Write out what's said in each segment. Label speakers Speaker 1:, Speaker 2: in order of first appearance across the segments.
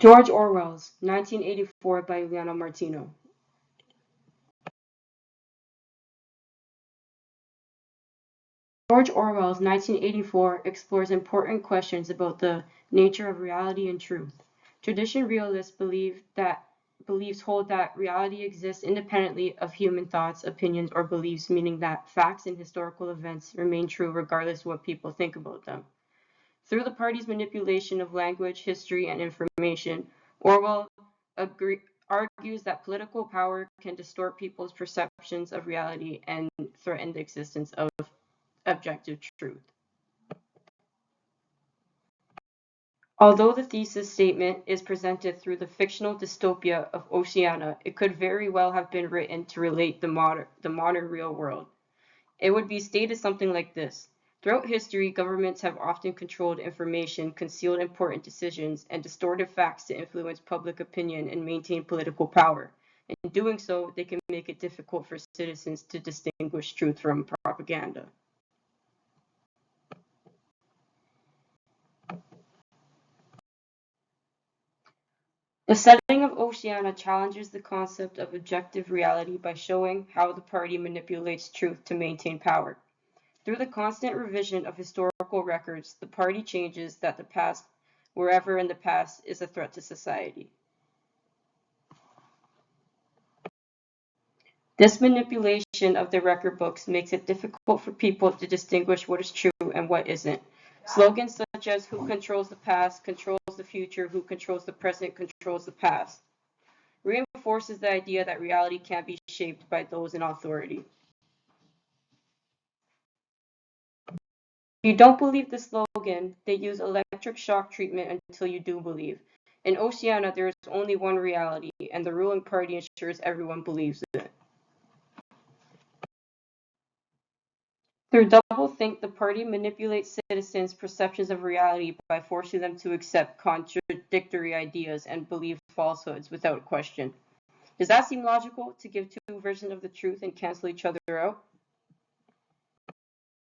Speaker 1: George Orwell's 1984 by Uliana Martino. George Orwell's 1984 explores important questions about the nature of reality and truth. Tradition realists beliefs hold that reality exists independently of human thoughts, opinions, or beliefs, meaning that facts and historical events remain true regardless of what people think about them. Through the party's manipulation of language, history, and information, Orwell argues that political power can distort people's perceptions of reality and threaten the existence of objective truth. Although the thesis statement is presented through the fictional dystopia of Oceania, it could very well have been written to relate the modern real world. It would be stated something like this. Throughout history, governments have often controlled information, concealed important decisions, and distorted facts to influence public opinion and maintain political power. In doing so, they can make it difficult for citizens to distinguish truth from propaganda. The setting of Oceania challenges the concept of objective reality by showing how the party manipulates truth to maintain power. Through the constant revision of historical records, the party changes that the past, wherever in the past, is a threat to society. This manipulation of the record books makes it difficult for people to distinguish what is true and what isn't. Slogans such as "Who controls the past, controls the future, who controls the present, controls the past," reinforces the idea that reality can't be shaped by those in authority. If you don't believe the slogan, they use electric shock treatment until you do believe. In Oceania, there is only one reality, and the ruling party ensures everyone believes it. Through doublethink, the party manipulates citizens' perceptions of reality by forcing them to accept contradictory ideas and believe falsehoods without question. Does that seem logical, to give two versions of the truth and cancel each other out?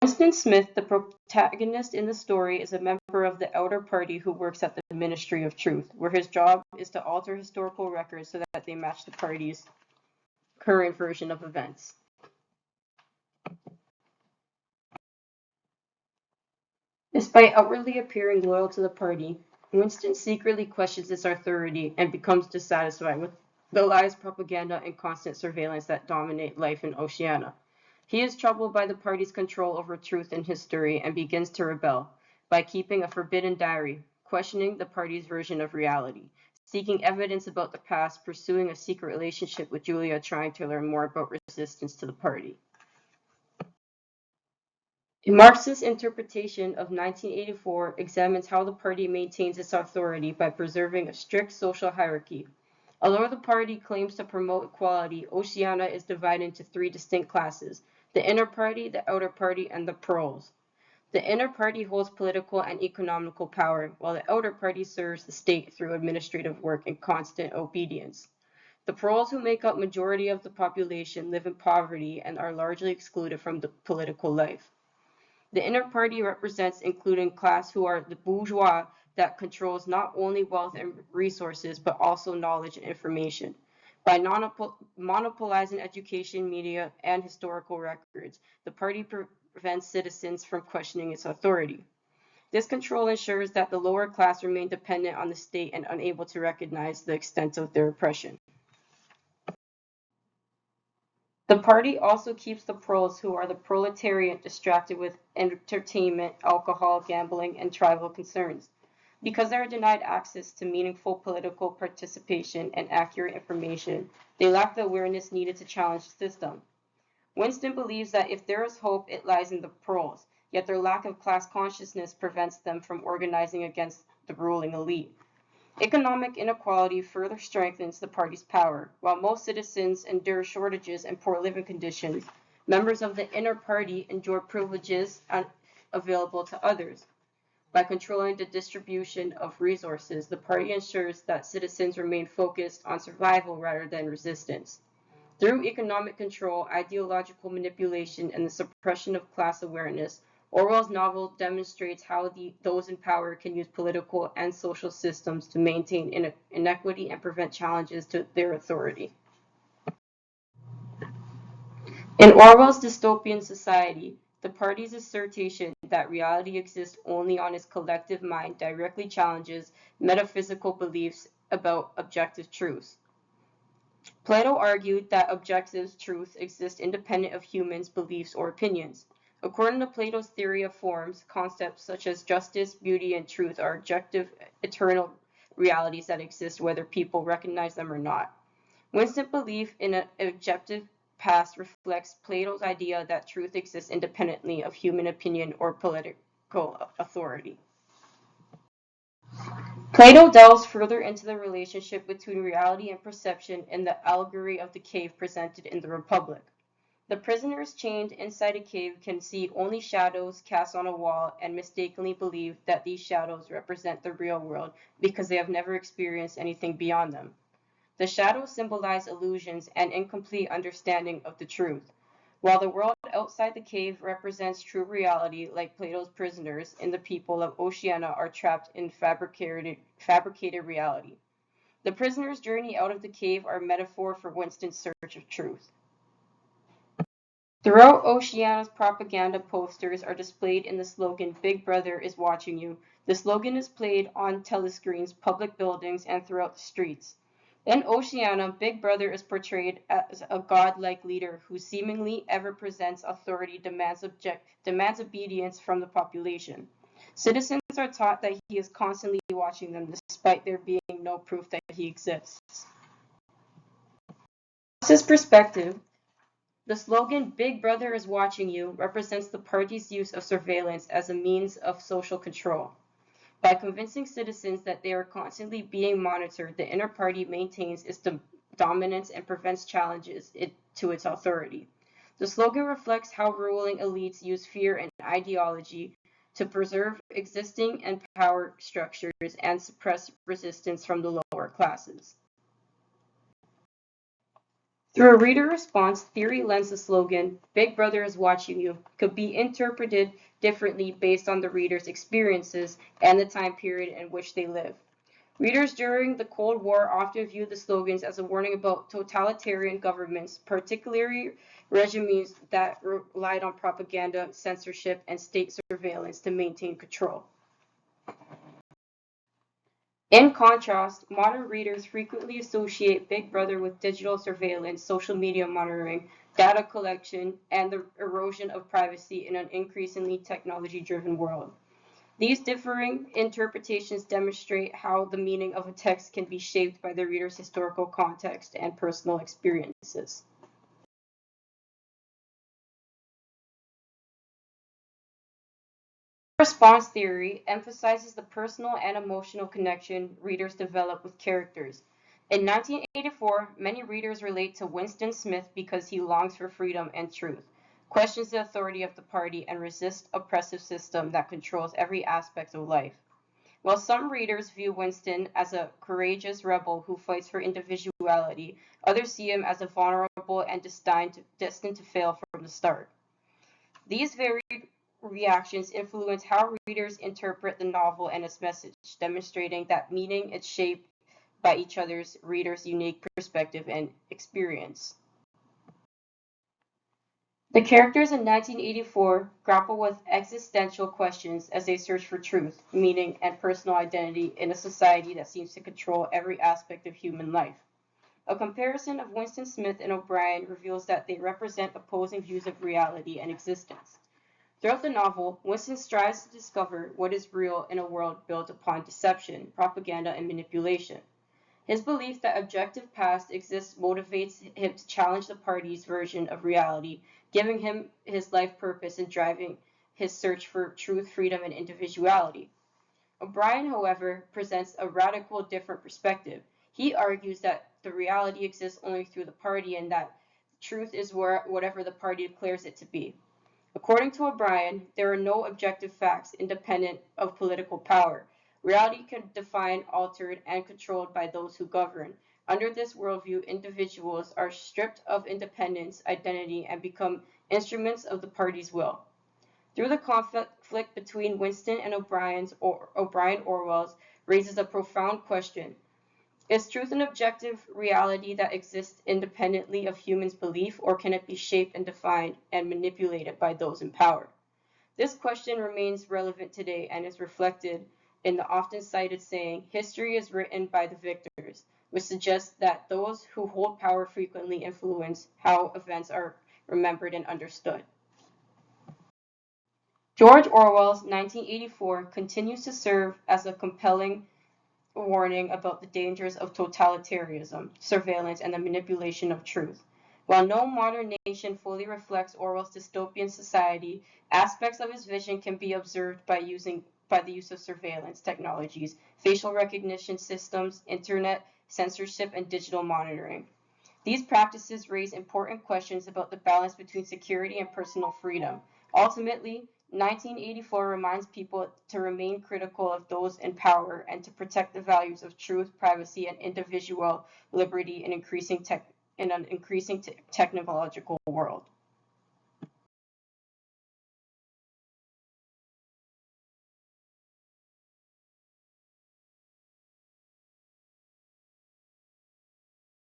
Speaker 1: Winston Smith, the protagonist in the story, is a member of the Outer Party who works at the Ministry of Truth, where his job is to alter historical records so that they match the party's current version of events. Despite outwardly appearing loyal to the party, Winston secretly questions its authority and becomes dissatisfied with the lies, propaganda, and constant surveillance that dominate life in Oceania. He is troubled by the party's control over truth and history and begins to rebel by keeping a forbidden diary, questioning the party's version of reality, seeking evidence about the past, pursuing a secret relationship with Julia, trying to learn more about resistance to the party. A Marxist interpretation of 1984 examines how the party maintains its authority by preserving a strict social hierarchy. Although the party claims to promote equality, Oceania is divided into three distinct classes: the inner party, the outer party, and the proles. The inner party holds political and economical power, while the outer party serves the state through administrative work and constant obedience. The proles, who make up majority of the population, live in poverty and are largely excluded from the political life. The inner party represents including class who are the bourgeois that controls not only wealth and resources but also knowledge and information. By monopolizing education, media, and historical records, the party prevents citizens from questioning its authority. This control ensures that the lower class remain dependent on the state and unable to recognize the extent of their oppression. The party also keeps the proles, who are the proletariat, distracted with entertainment, alcohol, gambling, and tribal concerns. Because they are denied access to meaningful political participation and accurate information, they lack the awareness needed to challenge the system. Winston believes that if there is hope, it lies in the proles, yet their lack of class consciousness prevents them from organizing against the ruling elite. Economic inequality further strengthens the party's power. While most citizens endure shortages and poor living conditions, members of the inner party enjoy privileges unavailable to others. By controlling the distribution of resources, the party ensures that citizens remain focused on survival rather than resistance. Through economic control, ideological manipulation, and the suppression of class awareness, Orwell's novel demonstrates how those in power can use political and social systems to maintain inequity and prevent challenges to their authority. In Orwell's dystopian society, the party's assertion that reality exists only on its collective mind directly challenges metaphysical beliefs about objective truths. Plato argued that objective truths exist independent of humans' beliefs or opinions. According to Plato's theory of forms, concepts such as justice, beauty, and truth are objective, eternal realities that exist whether people recognize them or not. Winston's belief in an objective past reflects Plato's idea that truth exists independently of human opinion or political authority. Plato delves further into the relationship between reality and perception in the allegory of the cave presented in the Republic. The prisoners chained inside a cave can see only shadows cast on a wall and mistakenly believe that these shadows represent the real world because they have never experienced anything beyond them. The shadows symbolize illusions and incomplete understanding of the truth, while the world outside the cave represents true reality, like Plato's prisoners and the people of Oceania are trapped in fabricated reality. The prisoners' journey out of the cave are a metaphor for Winston's search of truth. Throughout Oceania's propaganda posters are displayed in the slogan, "Big Brother is watching you." The slogan is played on telescreens, public buildings, and throughout the streets. In Oceania, Big Brother is portrayed as a godlike leader who seemingly ever presents authority, demands obedience from the population. Citizens are taught that he is constantly watching them, despite there being no proof that he exists. From his perspective, the slogan, "Big Brother is watching you," represents the party's use of surveillance as a means of social control. By convincing citizens that they are constantly being monitored, the inner party maintains its dominance and prevents challenges to its authority. The slogan reflects how ruling elites use fear and ideology to preserve existing and power structures and suppress resistance from the lower classes. Through a reader response theory lens, the slogan, "Big Brother is watching you," could be interpreted differently based on the reader's experiences and the time period in which they live. Readers during the Cold War often viewed the slogans as a warning about totalitarian governments, particularly regimes that relied on propaganda, censorship, and state surveillance to maintain control. In contrast, modern readers frequently associate Big Brother with digital surveillance, social media monitoring, data collection, and the erosion of privacy in an increasingly technology-driven world. These differing interpretations demonstrate how the meaning of a text can be shaped by the reader's historical context and personal experiences. Response theory emphasizes the personal and emotional connection readers develop with characters. In 1984, many readers relate to Winston Smith because he longs for freedom and truth, questions the authority of the party, and resists oppressive system that controls every aspect of life. While some readers view Winston as a courageous rebel who fights for individuality, others see him as a vulnerable and destined to fail from the start. These varied reactions influence how readers interpret the novel and its message, demonstrating that meaning is shaped by each other's reader's unique perspective and experience. The characters in 1984 grapple with existential questions as they search for truth, meaning, and personal identity in a society that seems to control every aspect of human life. A comparison of Winston Smith and O'Brien reveals that they represent opposing views of reality and existence. Throughout the novel, Winston strives to discover what is real in a world built upon deception, propaganda, and manipulation. His belief that objective past exists motivates him to challenge the party's version of reality, giving him his life purpose and driving his search for truth, freedom, and individuality. O'Brien, however, presents a radical different perspective. He argues that the reality exists only through the party and that truth is whatever the party declares it to be. According to O'Brien, there are no objective facts independent of political power. Reality can be defined, altered, and controlled by those who govern. Under this worldview, individuals are stripped of independence, identity, and become instruments of the party's will. Through the conflict between Winston and O'Brien Orwell's raises a profound question. Is truth an objective reality that exists independently of humans' belief, or can it be shaped and defined and manipulated by those in power? This question remains relevant today and is reflected in the often cited saying, history is written by the victors, which suggests that those who hold power frequently influence how events are remembered and understood. George Orwell's 1984 continues to serve as a compelling warning about the dangers of totalitarianism, surveillance, and the manipulation of truth. While no modern nation fully reflects Orwell's dystopian society, aspects of his vision can be observed by the use of surveillance technologies, facial recognition systems, internet censorship, and digital monitoring. These practices raise important questions about the balance between security and personal freedom. Ultimately, 1984 reminds people to remain critical of those in power and to protect the values of truth, privacy, and individual liberty in an increasing technological world.